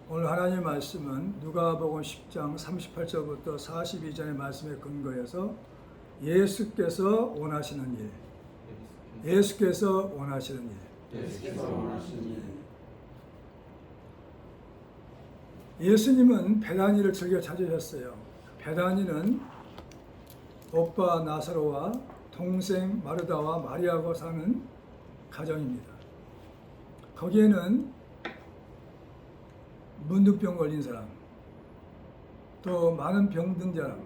오늘 하나님의 말씀은 누가복음 10장 38절부터 42절의 말씀에 근거해서 예수께서 원하시는 일, 예수께서 원하시는 일. 예수님은 베다니를 즐겨 찾으셨어요. 베다니는 오빠 나사로와 동생 마르다와 마리아가 사는 가정입니다. 거기에는 문둥병 걸린 사람, 또 많은 병든 사람,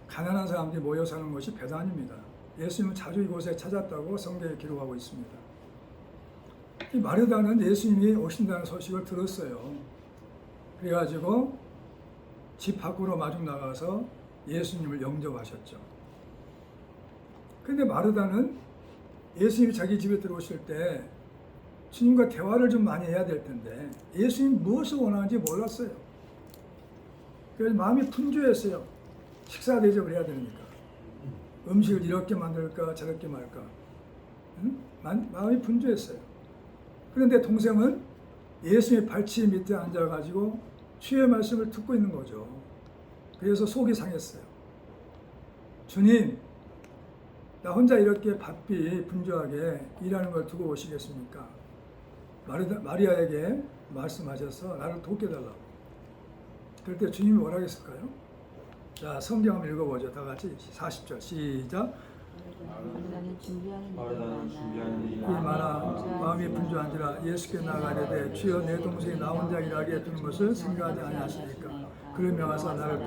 가난한 사람들이 모여 사는 곳이 베다니입니다. 예수님은 자주 이곳에 찾았다고 성경에 기록하고 있습니다. 이 마르다는 예수님이 오신다는 소식을 들었어요. 그래가지고 집 밖으로 마중 나가서 예수님을 영접하셨죠. 그런데 마르다는 예수님이 자기 집에 들어오실 때 주님과 대화를 좀 많이 해야 될 텐데 예수님 무엇을 원하는지 몰랐어요. 그래서 마음이 분주했어요. 식사 대접을 해야 되니까. 음식을 이렇게 만들까 저렇게 말까. 마음이 분주했어요. 그런데 동생은 예수님의 발치 밑에 앉아가지고 주의 말씀을 듣고 있는 거죠. 그래서 속이 상했어요. 주님, 나 혼자 이렇게 바삐 분주하게 일하는 걸 두고 오시겠습니까? 마리아에게 말씀하셔서 나를 돕게달라고. 그럴 때 주님이 뭐라고 했을까요? 자, 성경 한번 읽어보죠. 다 같이 40절 시작. 마르다는 준비하는 일이 많아 마음이 분주한지라 예수께 나아가려되 주여 내 동생이 나 혼자 일하게 두는 것을 생각하지 아니하시니까 그를 명하사 나를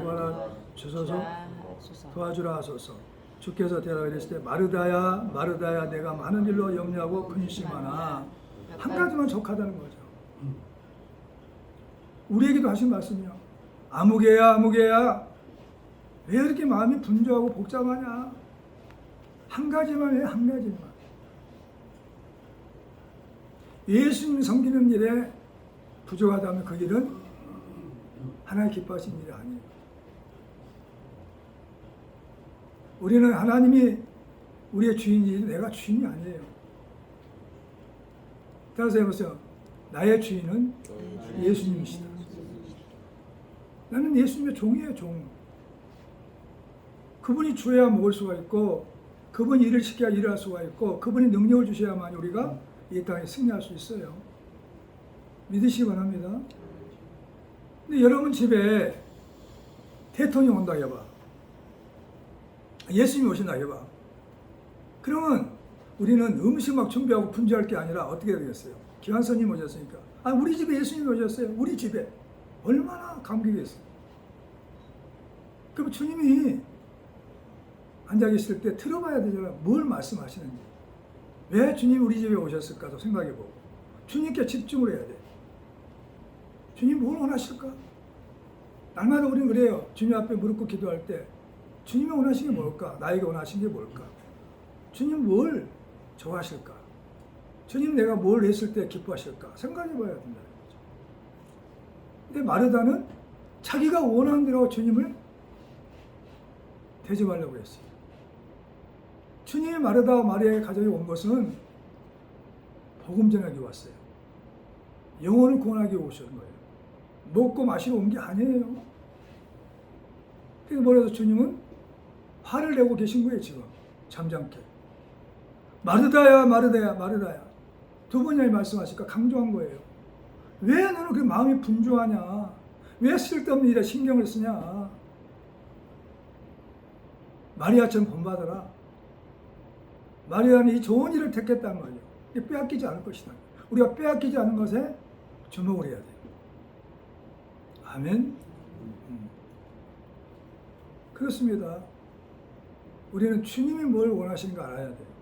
도와주라 하소서. 주께서 대답하여 이르시되 마르다야 마르다야 내가 많은 일로 염려하고 근심하나 한 가지만 족하다는 거죠. 우리에게도 하신 말씀이요. 아무개야 아무개야 왜 이렇게 마음이 분주하고 복잡하냐. 한 가지만 해, 한 가지만. 예수님 섬기는 일에 부족하다면 그 일은 하나님 기뻐하시는 일이 아니에요. 우리는 하나님이 우리의 주인이지 내가 주인이 아니에요. 따라서 해보세요. 나의 주인은 예수님이시다. 나는 예수님의 종이에요, 종. 그분이 줘야 먹을 수가 있고 그분이 일을 시켜야 일할 수가 있고 그분이 능력을 주셔야만 우리가 이 땅에 승리할 수 있어요. 믿으시기 바랍니다. 근데 여러분 집에 대통령 온다 해봐. 예수님이 오신다 해봐. 그러면 우리는 음식 막 준비하고 분주할 게 아니라 어떻게 되겠어요? 기환선님 오셨으니까. 우리 집에 예수님이 오셨어요. 우리 집에. 얼마나 감격이겠어요. 그럼 주님이 앉아 계실 때 들어봐야 되잖아. 뭘 말씀하시는지. 왜 주님이 우리 집에 오셨을까도 생각해보고 주님께 집중을 해야 돼. 주님 뭘 원하실까? 날마다 우리는 그래요. 주님 앞에 무릎 꿇고 기도할 때 주님이 원하신 게 뭘까? 나에게 원하신 게 뭘까? 주님 뭘 좋아하실까? 주님 내가 뭘 했을 때 기뻐하실까? 생각해봐야 된다. 근데 마르다는 자기가 원하는 대로 주님을 대접하려고 했어요. 주님이 마르다와 마리아의 가정에 온 것은 복음 전하기 왔어요. 영혼을 구원하기 오신 거예요. 먹고 마시러 온 게 아니에요. 그래서 뭐래서 주님은 화를 내고 계신 거예요, 지금. 잠잠케. 마르다야, 마르다야, 마르다야. 두 번이나 말씀하시니까 강조한 거예요. 왜 너는 그 마음이 분주하냐? 왜 쓸데없는 일에 신경을 쓰냐? 마리아처럼 본받아라. 마리아는 이 좋은 일을 택했단 말이에요. 빼앗기지 않을 것이다. 우리가 빼앗기지 않은 것에 주목을 해야 돼요. 아멘. 그렇습니다. 우리는 주님이 뭘 원하시는가 알아야 돼요.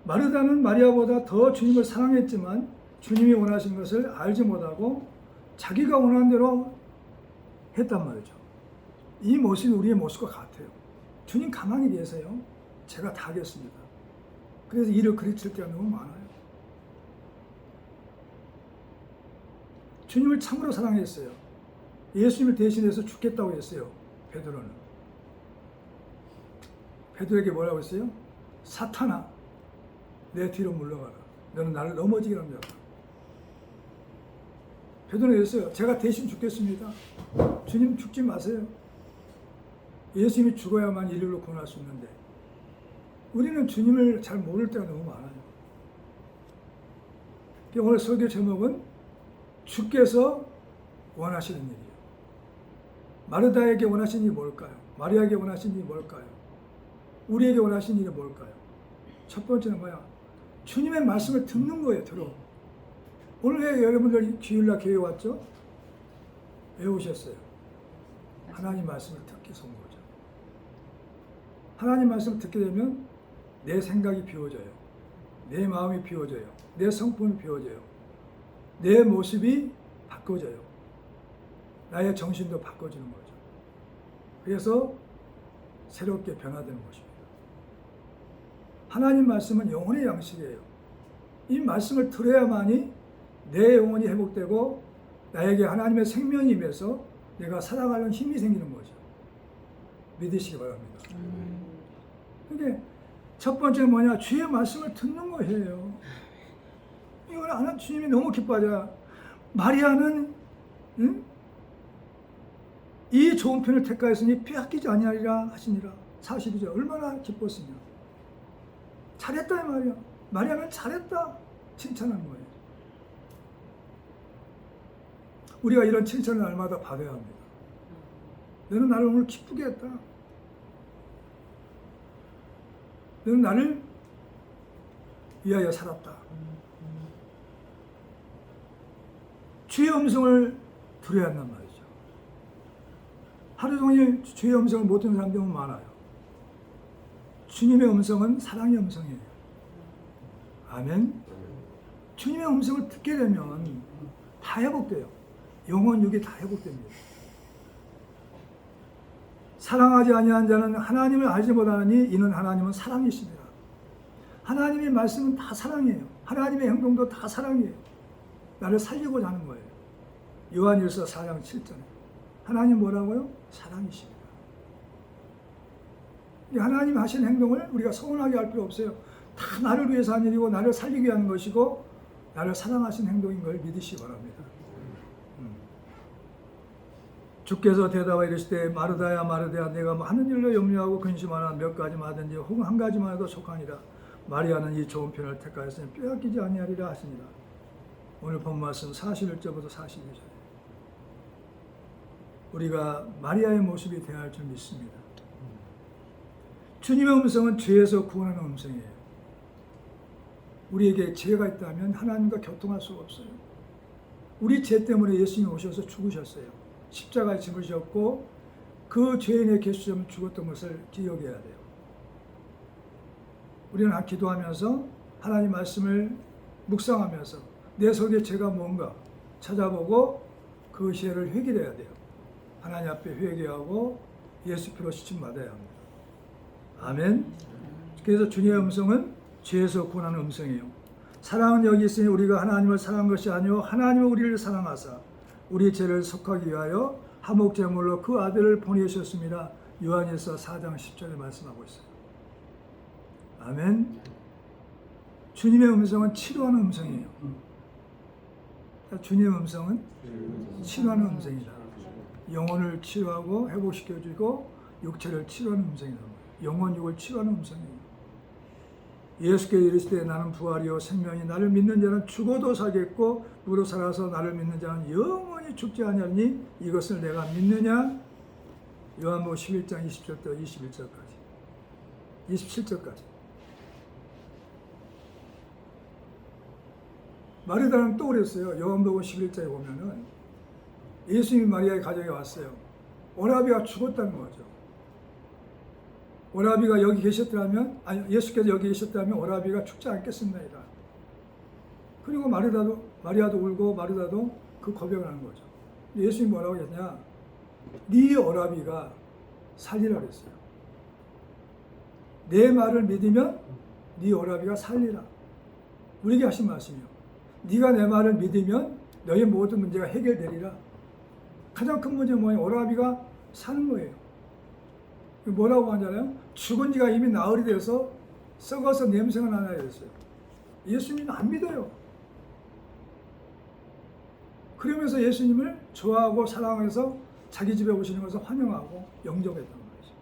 마르다는 마리아보다 더 주님을 사랑했지만 주님이 원하신 것을 알지 못하고 자기가 원하는 대로 했단 말이죠. 이 모습이 우리의 모습과 같아요. 주님 가만히 계세요. 제가 다 하겠습니다. 그래서 일을 그르칠 때가 너무 많아요. 주님을 참으로 사랑했어요. 예수님을 대신해서 죽겠다고 했어요. 베드로는. 베드로에게 뭐라고 했어요? 사탄아, 내 뒤로 물러가라. 너는 나를 넘어지게 하는 자다. 베드로는 이랬어요. 제가 대신 죽겠습니다. 주님 죽지 마세요. 예수님이 죽어야만 인류를 구원할 수 있는데 우리는 주님을 잘 모를 때가 너무 많아요. 오늘 설교 제목은 주께서 원하시는 일이에요. 마르다에게 원하시는 일이 뭘까요? 마리아에게 원하시는 일이 뭘까요? 우리에게 원하시는 일이 뭘까요? 첫 번째는 뭐야? 주님의 말씀을 듣는 거예요. 들어. 오늘 왜 여러분들 주일날 교회 왔죠? 왜 오셨어요? 하나님 말씀을 듣기 위해서 온 거죠. 하나님 말씀을 듣게 되면 내 생각이 비워져요. 내 마음이 비워져요. 내 성품이 비워져요. 내 모습이 바꿔져요. 나의 정신도 바꿔지는 거죠. 그래서 새롭게 변화되는 것입니다. 하나님 말씀은 영혼의 양식이에요. 이 말씀을 들어야만이 내 영혼이 회복되고 나에게 하나님의 생명이 임해서 내가 살아가는 힘이 생기는 거죠. 믿으시기 바랍니다. 그게 첫 번째는 뭐냐? 주의 말씀을 듣는 거예요. 이걸 안 하면 주님이 너무 기뻐하잖아. 마리아는 이 좋은 편을 택하였으니 빼앗기지 아니하리라 하시니라. 42절 얼마나 기뻤으냐. 잘했다 이 말이야. 마리아는 잘했다 칭찬하는 거예요. 우리가 이런 칭찬을 날마다 받아야 합니다. 너는 나를 오늘 기쁘게 했다. 너는 나를 위하여 살았다. 주의 음성을 들어야 한단 말이죠. 하루 종일 주의 음성을 못 듣는 사람들은 많아요. 주님의 음성은 사랑의 음성이에요. 아멘. 주님의 음성을 듣게 되면 다 회복돼요. 영혼 육이 다 회복됩니다. 사랑하지 아니한 자는 하나님을 알지 못하느니 이는 하나님은 사랑이십니다. 하나님의 말씀은 다 사랑이에요. 하나님의 행동도 다 사랑이에요. 나를 살리고자 하는 거예요. 요한일서 4장 7절에 하나님 뭐라고요? 사랑이십니다. 하나님 하신 행동을 우리가 서운하게 할 필요 없어요. 다 나를 위해서 한 일이고 나를 살리기 위한 것이고 나를 사랑하신 행동인 걸 믿으시기 바랍니다. 주께서 대답하여 이르시되 마르다야 마르다야 내가 많은 일로 염려하고 근심하나 몇 가지만 하든지 혹은 한 가지만 해도 속하니라. 마리아는 이 좋은 편을 택하였으니 빼앗기지 아니하리라 하시니라. 오늘 본 말씀 41절부터 42절. 우리가 마리아의 모습이 되어야 할 줄 믿습니다. 주님의 음성은 죄에서 구원하는 음성이에요. 우리에게 죄가 있다면 하나님과 교통할 수가 없어요. 우리 죄 때문에 예수님이 오셔서 죽으셨어요. 십자가에 집으셨고 그 죄인의 개수점 죽었던 것을 기억해야 돼요. 우리는 기도하면서 하나님 말씀을 묵상하면서 내 속에 죄가 뭔가 찾아보고 그 죄를 회개해야 돼요. 하나님 앞에 회개하고 예수 피로 씻임 받아야 합니다. 아멘. 그래서 주님의 음성은 죄에서 구원하는 음성이에요. 사랑은 여기 있으니 우리가 하나님을 사랑한 것이 아니요 하나님은 우리를 사랑하사 우리 죄를 속하기 위하여 화목제물로 그 아들을 보내셨습니다. 요한일서 4장 10절에 말씀하고 있어요. 아멘. 주님의 음성은 치료하는 음성이에요. 주님의 음성은 치료하는 음성이다. 영혼을 치료하고 회복시켜주고 육체를 치료하는 음성이다. 영혼 육을 치료하는 음성이에요. 예수께서 이르시되 나는 부활이요 생명이 나를 믿는 자는 죽어도 살겠고 무릇 살아서 나를 믿는 자는 영원히 죽지 아니하니 이것을 내가 믿느냐. 요한복음 11장 20절부터 21절까지 27절까지. 마르다는 또 그랬어요. 요한복음 11장에 보면은 예수님이 마리아의 가정에 왔어요. 오라비가 죽었다는 거죠. 오라비가 여기 계셨다면, 아니 예수께서 여기 계셨다면 오라비가 죽지 않겠습니다. 그리고 마리아도 울고 마르다도 그 고백을 하는 거죠. 예수님이 뭐라고 했냐? 네 오라비가 살리라 그랬어요. 내 말을 믿으면 네 오라비가 살리라. 우리에게 하신 말씀이요. 네가 내 말을 믿으면 너의 모든 문제가 해결되리라. 가장 큰 문제는 뭐예요? 오라비가 사는 거예요. 뭐라고 하잖아요? 죽은 지가 이미 나흘이 돼서 썩어서 냄새가 나나 했어요. 예수님은 안 믿어요. 그러면서 예수님을 좋아하고 사랑해서 자기 집에 오시는 것을 환영하고 영접했단 말이죠.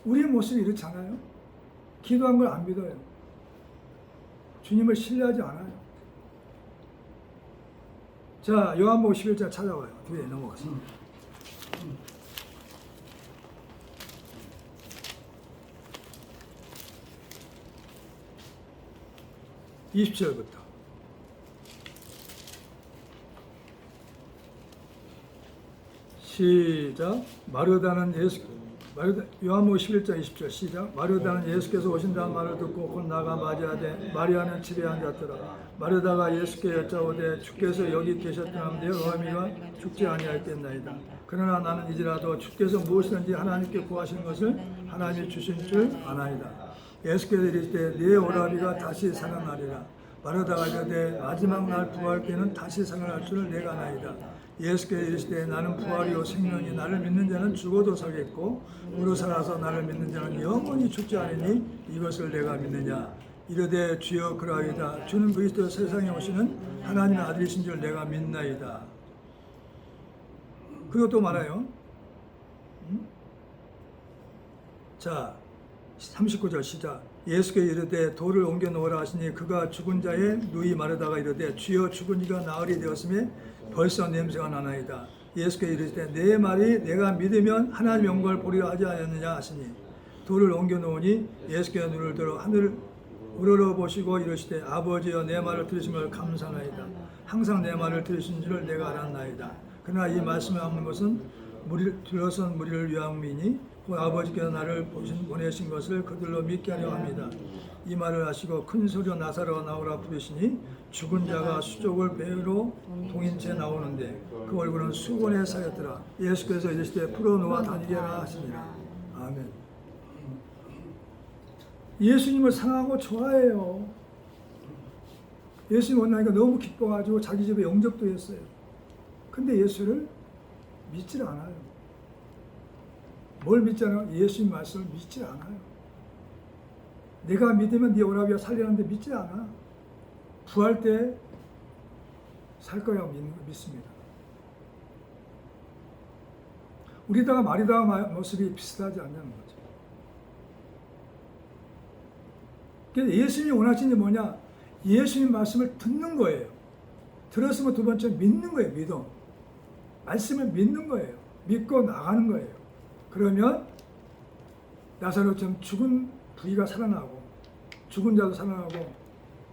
우리의 모습이 이렇지 않아요? 기도한 걸 안 믿어요. 주님을 신뢰하지 않아요. 자, 요한복음 11장 찾아와요. 뒤에 넘어갔습니다. 20절부터 시작. 요한복음 11장 20절 시작. 마르다는 예수께서 오신다는 말을 듣고 곧 나가 맞이하되 마리아는 집에 앉았더라. 마르다가 예수께 여짜오되 주께서 여기 계셨다면 내 어머니가 죽지 아니하였겠나이다. 그러나 나는 이제라도 주께서 무엇이든지 하나님께 구하시는 것을 하나님이 주신 줄 아나이다. 예수께서 이르시되 네 오라비가 다시 살아나리라. 마르다가 이르되 마지막 날 부활 때는 다시 살아날 줄을 내가 아나이다. 예수께서 이르시되 나는 부활이요 생명이 나를 믿는 자는 죽어도 살겠고 무릇 살아서 나를 믿는 자는 영원히 죽지 않으니 이것을 내가 믿느냐. 이르되 주여 그러하이다. 주는 그리스도 세상에 오시는 하나님의 아들이신 줄 내가 믿나이다. 그리고 또 말해요. 자 39절 시작. 예수께서 이르되 돌을 옮겨 놓으라 하시니 그가 죽은 자의 누이 마르다가 이르되 주여 죽은 이가 나흘이 되었음에 벌써 냄새가 나나이다. 예수께서 이르시되 내 말이 내가 믿으면 하나님의 영광을 보리라 하지 않았느냐 하시니 돌을 옮겨 놓으니 예수께서 눈을 들어 하늘을 우러러 보시고 이르시되 아버지여 내 말을 들으심을 감사나이다. 항상 내 말을 들으신 줄을 내가 알았나이다. 그러나 이 말씀을 하는 것은 들어선 무리를 위함이니 곧 아버지께서 나를 보내신 것을 그들로 믿게 하려 합니다. 이 말을 하시고 큰 소리로 나사로가 나오라 부르시니 죽은 자가 수족을 배로 동인 채 나오는데 그 얼굴은 수건에 쌓였더라. 예수께서 이르시되 풀어놓아 다니게 하라 하시니라. 아멘. 예수님을 사랑하고 좋아해요. 예수님 만나니까 너무 기뻐가지고 자기 집에 영접도 했어요. 근데 예수를 믿질 않아요. 뭘 믿지 않아요? 예수님 말씀을 믿지 않아요. 내가 믿으면 네 오라비가 살리는데 믿지 않아. 부활 때 살 거라고 믿습니다. 우리다가 마리다와 모습이 비슷하지 않냐는 거죠. 그래서 예수님이 원하시는 게 뭐냐? 예수님 말씀을 듣는 거예요. 들었으면 두 번째 믿는 거예요. 믿음. 말씀을 믿는 거예요. 믿고 나가는 거예요. 그러면 나사로처럼 죽은 부위가 살아나고 죽은 자도 살아나고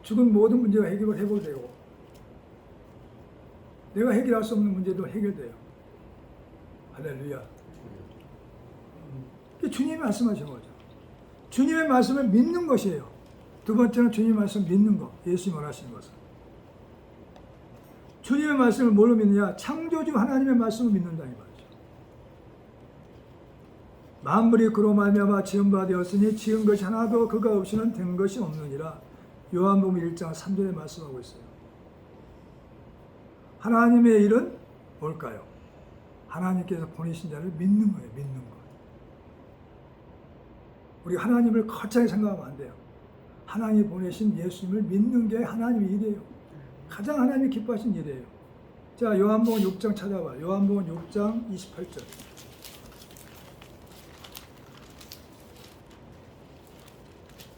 죽은 모든 문제가 해결되고 내가 해결할 수 없는 문제도 해결돼요. 할렐루야. 주님이 말씀하신 거죠. 주님의 말씀을 믿는 것이에요. 두 번째는 주님의 말씀을 믿는 것. 예수님이 원하시는 것은. 주님의 말씀을 뭘로 믿느냐? 창조주 하나님의 말씀을 믿는다 이 말이죠. 만물이 그로 말미암아 지은 바 되었으니 지은 것이 하나도 그가 없이는 된 것이 없느니라. 요한복음 1장 3절에 말씀하고 있어요. 하나님의 일은 뭘까요? 하나님께서 보내신 자를 믿는 거예요. 믿는 거. 우리 하나님을 거창하게 생각하면 안 돼요. 하나님이 보내신 예수님을 믿는 게 하나님의 일이에요. 가장 하나님이 기뻐하신 일이에요. 자, 요한복음 6장 찾아봐. 요한복음 6장 28절.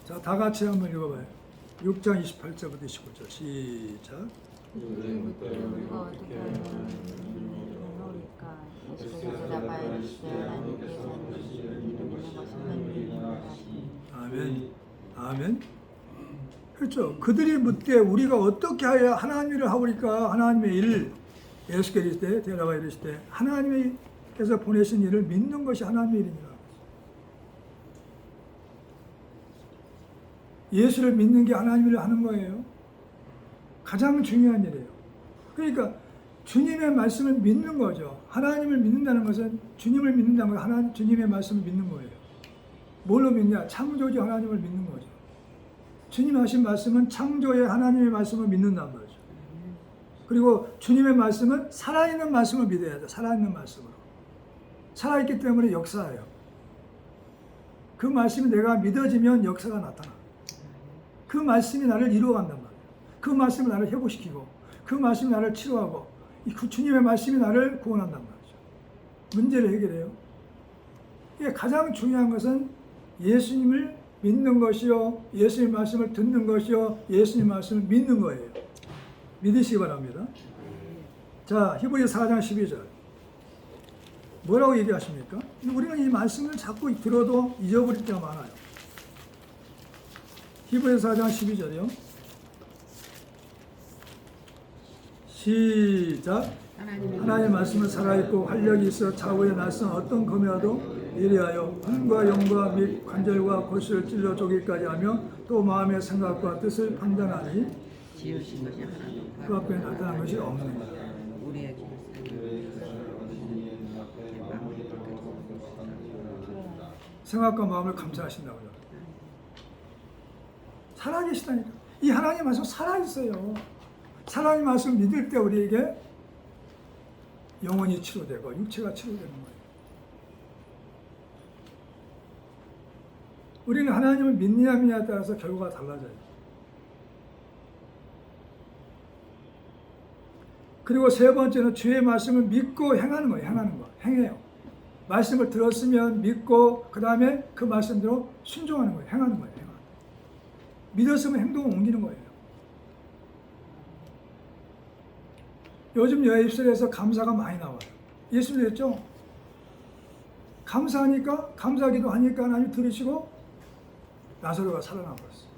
자, 다 같이 한번 읽어봐요. 6장 28절부터 29절. 시작. 우리가 어떻게 하면 오리까? 예수께서 대답하여 이르시되 하나님께서는 믿는 것은 믿느니라. 아멘. 아멘. 그렇죠. 그들이 묻되 우리가 어떻게 하여 하나님 일을 하오리까? 하나님의 일. 예수께서 이르시되 대답하여 이르시되 하나님께서 보내신 일을 믿는 것이 하나님의 일이니라. 예수를 믿는 게 하나님 일을 하는 거예요. 가장 중요한 일이에요. 그러니까 주님의 말씀을 믿는 거죠. 하나님을 믿는다는 것은 주님을 믿는다는 것은 하나님 주님의 말씀을 믿는 거예요. 뭘로 믿냐? 창조주 하나님을 믿는 거죠. 주님 하신 말씀은 창조의 하나님의 말씀을 믿는다는 거죠. 그리고 주님의 말씀은 살아있는 말씀을 믿어야 돼. 살아있는 말씀으로. 살아있기 때문에 역사예요. 그 말씀이 내가 믿어지면 역사가 나타나. 그 말씀이 나를 이루어간단 말이에요. 그 말씀이 나를 회복시키고 그 말씀이 나를 치료하고 그 주님의 말씀이 나를 구원한단 말이죠. 문제를 해결해요. 이게 가장 중요한 것은 예수님을 믿는 것이요, 예수님 말씀을 듣는 것이요, 예수님 말씀을 믿는 거예요. 믿으시기 바랍니다. 자, 히브리서 4장 12절 뭐라고 얘기하십니까? 우리는 이 말씀을 자꾸 들어도 잊어버릴 때가 많아요. 히브리서 4장 12절이요. 시작. 하나님의 말씀은 살아있고 활력이 있어 좌우에 낯선 어떤 검이라도 이리하여魂과 영과 및 관절과 골수를 찔러 쪼개기까지 하며 또 마음의 생각과 뜻을 판단하니 지으신 것이 하나도 그 앞에 나타난 것이 없는 거다. 우리의 생각과 마음을 감찰하신다고요. 살아계시다니까. 이 하나님 말씀 살아있어요. 하나님 말씀 믿을 때 우리에게 영혼이 치료되고 육체가 치료되는 거예요. 우리는 하나님을 믿느냐 믿느냐에 따라서 결과가 달라져요. 그리고 세 번째는 주의 말씀을 믿고 행하는 거예요. 행하는 거. 행해요. 말씀을 들었으면 믿고 그 다음에 그 말씀대로 순종하는 거예요. 행하는 거예요. 행하는. 믿었으면 행동을 옮기는 거예요. 요즘 여의 입술에서 감사가 많이 나와요. 예수 믿었죠? 감사하니까, 감사하기도 하니까 하나님 들으시고 나사로가 살아나 버렸어요.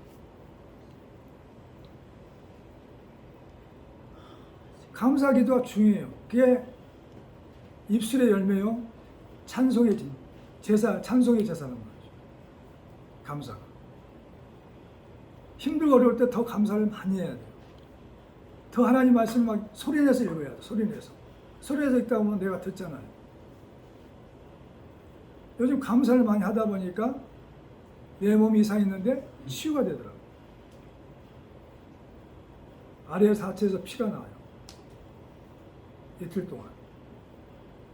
감사기도가 중요해요. 그게 입술의 열매요. 찬송의 제사, 찬송의 제사는 말이죠. 감사가. 힘들고 어려울 때 더 감사를 많이 해야 돼요. 더 하나님 말씀 막 소리내서 읽어야 돼. 소리내서. 소리내서 읽다 보면 내가 듣잖아요. 요즘 감사를 많이 하다 보니까 내 몸이 이상 있는데 치유가 되더라고요. 아래 하체에서 피가 나와요. 이틀 동안.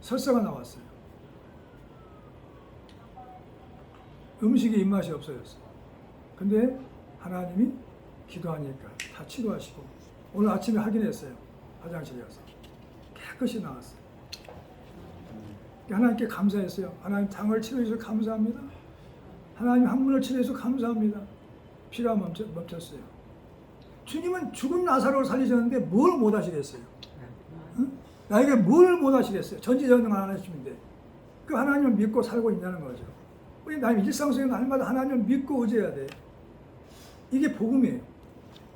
설사가 나왔어요. 음식이 입맛이 없어졌어요. 근데 하나님이 기도하니까 다 치료하시고 오늘 아침에 확인했어요. 화장실에 가서. 깨끗이 나왔어요. 하나님께 감사했어요. 하나님 장을 치료해주셔서 감사합니다. 하나님 항문을 치료해주셔서 감사합니다. 피가 멈췄어요. 주님은 죽은 나사로를 살리셨는데 뭘 못하시겠어요? 응? 나에게 뭘 못하시겠어요? 전지전능한 하나님인데 그 하나님을 믿고 살고 있냐는 거죠. 우리 나님 일상 속에 날마다 하나님을 믿고 의지해야 돼. 이게 복음이에요.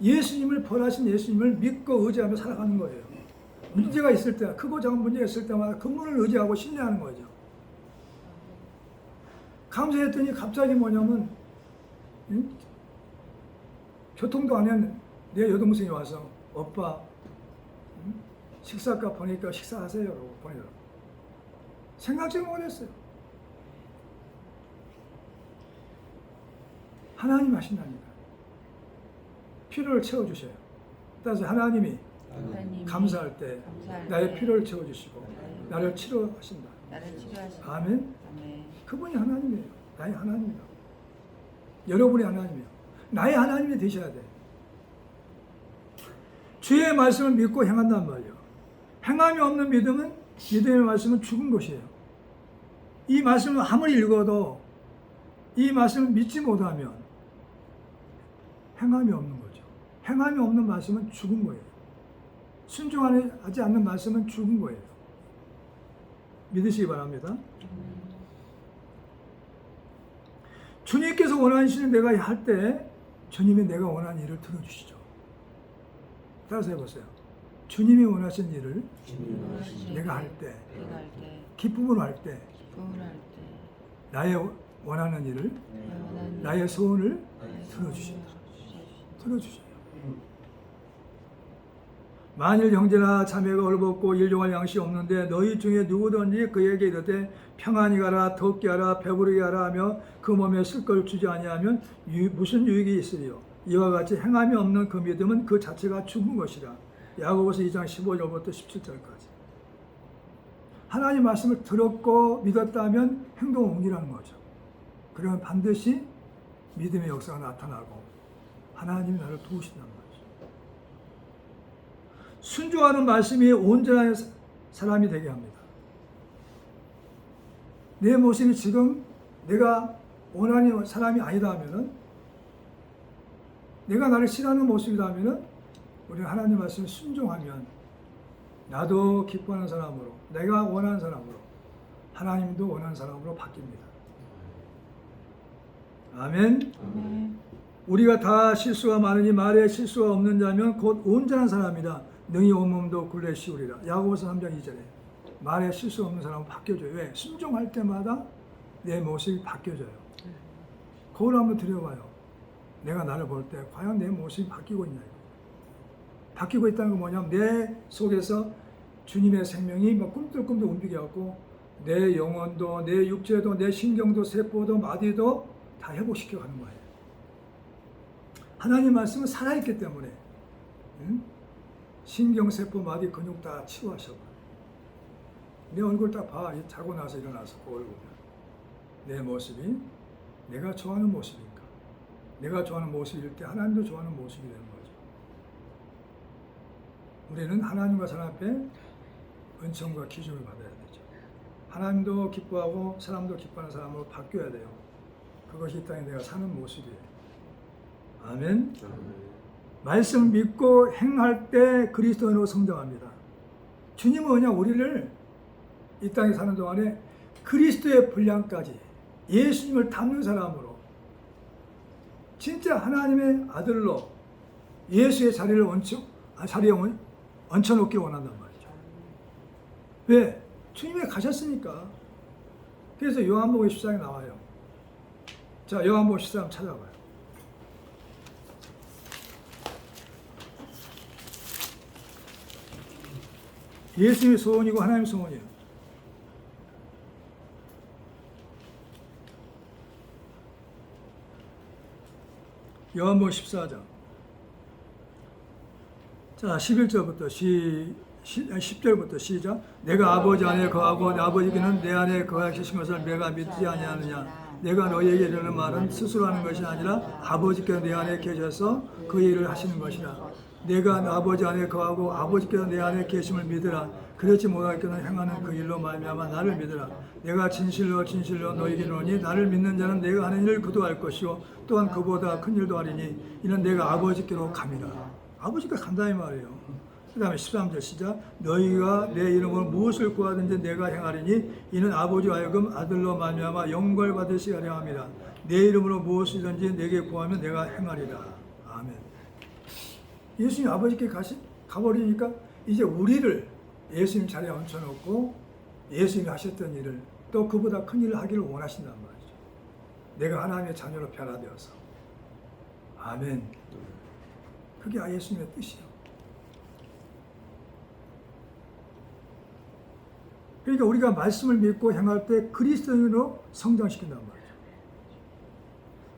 예수님을 벌하신 예수님을 믿고 의지하며 살아가는 거예요. 문제가 있을 때, 크고 작은 문제가 있을 때마다 그분을 의지하고 신뢰하는 거죠. 감사했더니 갑자기 뭐냐면 교통도 안 했는데 내 여동생이 와서 오빠 식사값 보니까 식사하세요 라고 보내더라고. 생각지 못했어요. 하나님 하신다니까. 필요를 채워주셔요. 따라서 하나님이 감사할 때 나의 필요를 채워주시고 나를 치료하신다. 나를 치료하신다. 아멘. 아멘. 그분이 하나님이에요. 나의 하나님이다. 여러분이 하나님이에요. 나의 하나님이 되셔야 돼. 주의 말씀을 믿고 행한단 말이에요. 행함이 없는 믿음은 믿음의 말씀은 죽은 것이에요. 이 말씀을 아무리 읽어도 이 말씀을 믿지 못하면 행함이 없는 거죠. 행함이 없는 말씀은 죽은 거예요. 순종하지 않는 말씀은 죽은 거예요. 믿으시기 바랍니다. 주님께서 원하시는 내가 할 때 주님이 내가 원하는 일을 들어주시죠. 따라서 해보세요. 주님이 원하시는 일을 내가 할 때, 기쁨으로 할 때, 나의 원하는 일을, 나의 소원을 들어주신다. 들어주셔요. 만일 형제나 자매가 얼벗고 일용할 양식이 없는데 너희 중에 누구든지 그에게 이르되 평안히 가라, 덥게 하라, 배부르게 하라 하며 그 몸에 쓸 걸 주지 아니하면 무슨 유익이 있으리요? 이와 같이 행함이 없는 그 믿음은 그 자체가 죽은 것이라. 야고보서 2장 15절부터 17절까지. 하나님 말씀을 들었고 믿었다면 행동을 옮기라는 거죠. 그러면 반드시 믿음의 역사가 나타나고 하나님이 나를 도우신단 말이죠. 순종하는 말씀이 온전한 사람이 되게 합니다. 내 모습이 지금 내가 원하는 사람이 아니다 하면은, 내가 나를 싫어하는 모습이다 하면은, 우리는 하나님 말씀에 순종하면 나도 기뻐하는 사람으로, 내가 원하는 사람으로, 하나님도 원하는 사람으로 바뀝니다. 아멘. 우리가 다 실수가 많으니 말에 실수가 없는 자면 곧 온전한 사람이다. 능히 온몸도 굴레 씌우리라. 야고보서 3장 2절에 말에 실수 없는 사람은 바뀌어져요. 왜? 순종할 때마다 내 모습이 바뀌어져요. 거울 한번 들여봐요. 내가 나를 볼 때 과연 내 모습이 바뀌고 있냐. 바뀌고 있다는 건 뭐냐면 내 속에서 주님의 생명이 막 꿈틀꿈틀 움직여갖고 내 영혼도 내 육체도 내 신경도 세포도 마디도 다 회복시켜가는 거예요. 하나님 말씀은 살아있기 때문에 신경세포 마디 근육 다 치유하셔. 내 얼굴 딱 봐. 자고 나서 일어나서 거울 보면 내 모습이 내가 좋아하는 모습인가. 내가 좋아하는 모습일 때 하나님도 좋아하는 모습이 되는 거죠. 우리는 하나님과 사람 앞에 은총과 기준을 받아야 되죠. 하나님도 기뻐하고 사람도 기뻐하는 사람으로 바뀌어야 돼요. 그것이 이 땅에 내가 사는 모습이에요. 아멘. 말씀 믿고 행할 때 그리스도인으로 성장합니다. 주님은 그냥 우리를 이 땅에 사는 동안에 그리스도의 분량까지 예수님을 닮는 사람으로 진짜 하나님의 아들로 예수의 자리에 얹혀놓기 원한단 말이죠. 왜? 주님이 가셨으니까. 그래서 요한복음 14장에 나와요. 자, 요한복음 14장 찾아봐요. 예수님의 소원이고 하나님의 소원이에요. 요한복음 14장. 자, 11절부터 10절부터 시작. 내가 아버지 안에 거하고 아버지께는 내 안에 거하시는 것을 내가 믿지 아니하느냐. 내가 너희에게 이르는 말은 스스로 하는 것이 아니라 아버지께서 내 안에 계셔서 그 일을 하시는 것이라. 내가 아버지 안에 거하고 아버지께서 내 안에 계심을 믿으라. 그렇지 못하겠거든 행하는 그 일로 말미암아 나를 믿으라. 내가 진실로 진실로 너희에게 이르노니 나를 믿는 자는 내가 하는 일을 그도 할 것이요 또한 그보다 큰 일도 하리니 이는 내가 아버지께로 감이라. 아버지가 간다 이 말이에요. 그 다음에 13절 시작. 너희가 내 이름으로 무엇을 구하든지 내가 행하리니 이는 아버지와 하여금 아들로 말미암아 영광을 받으시게 하려 함이라. 내 이름으로 무엇이든지 내게 구하면 내가 행하리라. 아멘. 예수님 아버지께 가버리니까 이제 우리를 예수님 자리에 얹혀놓고 예수님이 하셨던 일을 또 그보다 큰 일을 하기를 원하신단 말이죠. 내가 하나님의 자녀로 변화되어서. 아멘. 그게 예수님의 뜻이요. 그러니까 우리가 말씀을 믿고 행할 때 그리스도인으로 성장시킨단 말이죠.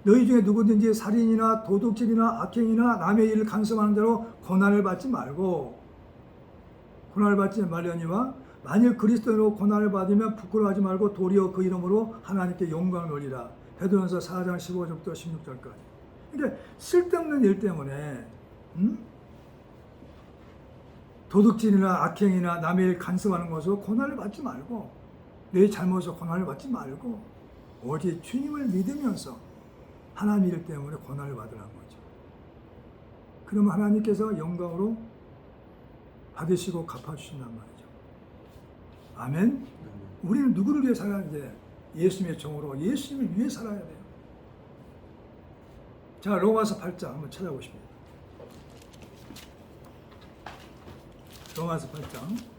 너희 중에 누구든지 살인이나 도둑질이나 악행이나 남의 일을 간섭하는 자로 고난을 받지 말고 고난을 받지 말려니와 만일 그리스도인으로 고난을 받으면 부끄러워하지 말고 도리어 그 이름으로 하나님께 영광을 돌리라. 베드로전서 4장 15절부터 16절까지. 그러니까 쓸데없는 일 때문에 도둑질이나 악행이나 남의 일 간섭하는 것으로 고난을 받지 말고 내 잘못으로 고난을 받지 말고 오직 주님을 믿으면서 하나님 일 때문에 고난을 받으라는 거죠. 그러면 하나님께서 영광으로 받으시고 갚아주신단 말이죠. 아멘. 우리는 누구를 위해 살아야 돼? 예수님의 종으로 예수님을 위해 살아야 돼요. 자, 로마서 8장 한번 찾아보십니다. 로마서 8장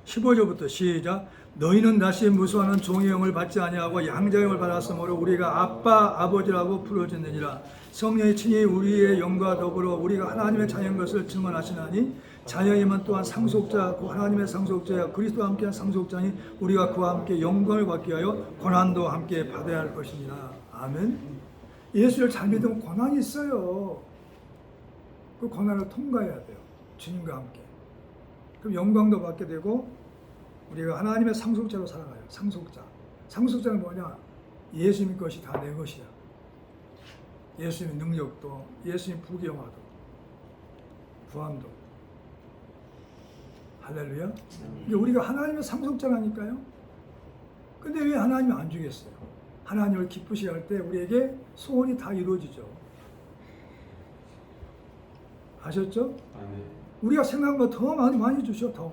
15절부터 시작. 너희는 다시 무수하는 종의 영을 받지 아니하고 양자의 영을 받았으므로 우리가 아빠 아버지라고 부르짖느니라. 성령이 친히 우리의 영과 더불어 우리가 하나님의 자녀인 것을 증언하시나니 자녀임은 또한 상속자 그 하나님의 상속자야 그리스도와 함께한 상속자니 우리가 그와 함께 영광을 받게 하여 고난도 함께 받아야 할 것입니다. 아멘. 예수를 잘 믿으면 고난이 있어요. 그 고난을 통과해야 돼요. 주님과 함께. 그럼 영광도 받게 되고 우리가 하나님의 상속자로 살아가요. 상속자. 상속자는 뭐냐? 예수님 것이 다 내 것이야. 예수님의 능력도, 예수님 부귀영화도, 부함도. 할렐루야. 이게 우리가 하나님의 상속자라니까요. 근데 왜 하나님이 안 주겠어요? 하나님을 기쁘시게 할 때 우리에게 소원이 다 이루어지죠. 아셨죠? 우리가 생각한 거 더 많이 주셔, 더.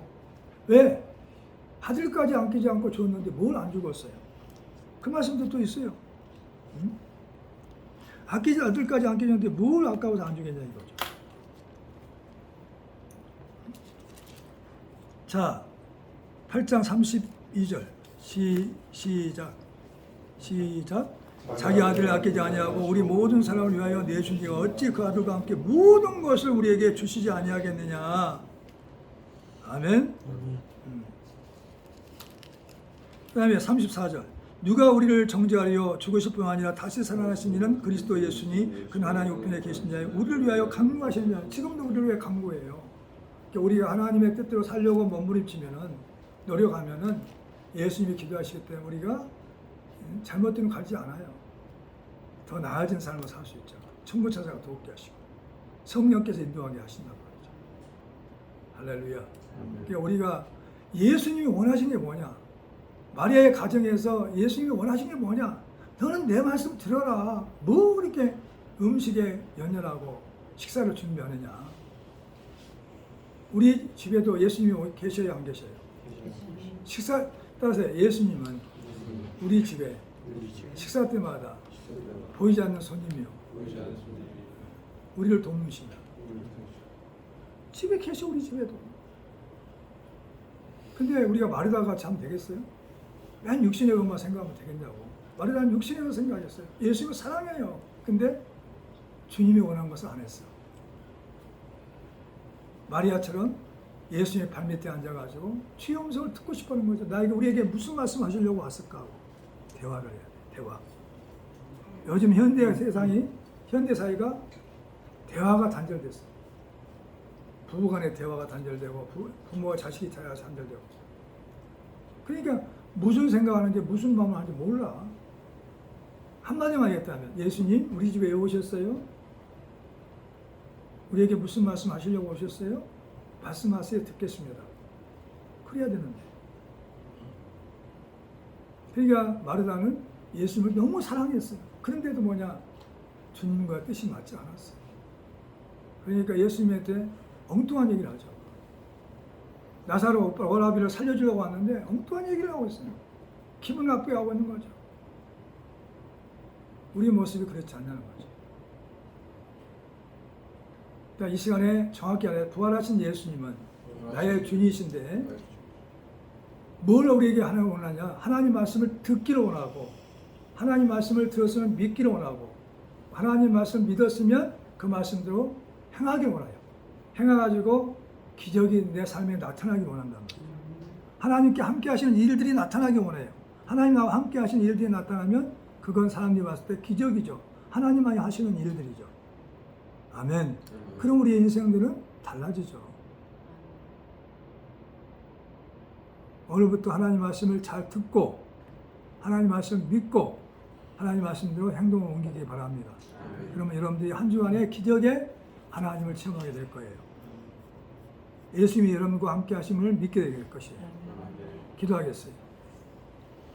왜? 아들까지 안기지 않고 줬는데 뭘 안 죽었어요? 그 말씀도 또 있어요. 응? 아들까지 안기지 뭘 아까워서 안 주겠냐 이거죠. 자, 8장 32절 시작. 자기 아들을 아끼지 아니하고 우리 모든 사람을 위하여 내준 이가 어찌 그 아들과 함께 모든 것을 우리에게 주시지 아니하겠느냐. 아멘. 그 다음에 34절 누가 우리를 정죄하려 죽으실 뿐 아니라 다시 살아나신 이는 그리스도 예수니 그는 하나님 우편에 계신 자여 우리를 위하여 간구하시는 자. 지금도 우리를 위해 간구해요. 그러니까 우리가 하나님의 뜻대로 살려고 몸부림치면은 노력하면은 예수님이 기도하시기 때문에 우리가 잘못된 거 가지 않아요. 더 나아진 삶을 살 수 있죠. 천국 찾아가 돕게 하시고 성령께서 인도하게 하신다고 하죠. 할렐루야. 그러니까 우리가 예수님이 원하시는 게 뭐냐? 마리아의 가정에서 예수님이 원하시는 게 뭐냐? 너는 내 말씀 들어라. 뭐 이렇게 음식에 연연하고 식사를 준비하느냐? 우리 집에도 예수님이 계셔요, 안 계셔요? 식사 따라서 예수님은 우리 집에 식사 때마다 보이지 않는 손님이요. 우리를 돕는신다. 집에 계셔, 우리 집에도. 근데 우리가 마르다가 참 되겠어요? 난 육신의 것만 생각하면 되겠냐고. 마르다는 육신의 것 생각했어요. 예수님을 사랑해요. 근데 주님이 원한 것을 안 했어. 마리아처럼 예수님의 발밑에 앉아가지고 주의 음성을 듣고 싶어하는 거죠. 나에게 우리에게 무슨 말씀 하시려고 왔을까 하고 대화를 해야 돼. 대화. 요즘 현대 세상이 현대 사회가 대화가 단절됐어. 부부간의 대화가 단절되고 부모와 자식이 대화가 단절되고. 그러니까 무슨 생각하는지 무슨 마음을 하는지 몰라. 한마디만 하겠다면 예수님 우리 집에 왜 오셨어요? 우리에게 무슨 말씀 하시려고 오셨어요? 말씀하세요. 듣겠습니다. 그래야 되는데. 그러니까 마르다는 예수님을 너무 사랑했어요. 그런데도 뭐냐? 주님과 뜻이 맞지 않았어요. 그러니까 예수님한테 엉뚱한 얘기를 하죠. 나사로 워라비를 살려주려고 왔는데 엉뚱한 얘기를 하고 있어요. 기분 나쁘게 하고 있는 거죠. 우리 모습이 그렇지 않냐는 거죠. 그러니까 이 시간에 정확히 알아야 부활하신 예수님은 나의 주님이신데 뭘 우리에게 하나님 원하냐? 하나님 말씀을 듣기를 원하고 하나님 말씀을 들었으면 믿기를 원하고 하나님 말씀을 믿었으면 그 말씀대로 행하길 원해요. 행해가지고 기적이 내 삶에 나타나기 원한다는 거예요. 하나님께 함께 하시는 일들이 나타나기 원해요. 하나님과 함께 하시는 일들이 나타나면 그건 사람들이 봤을 때 기적이죠. 하나님만이 하시는 일들이죠. 아멘. 그럼 우리의 인생들은 달라지죠. 오늘부터 하나님 말씀을 잘 듣고 하나님 말씀을 믿고 하나님 말씀대로 행동을 옮기기 바랍니다. 그러면 여러분들이 한 주간의 기적에 하나님을 체험하게 될 거예요. 예수님이 여러분과 함께 하심을 믿게 될 것이에요. 기도하겠어요.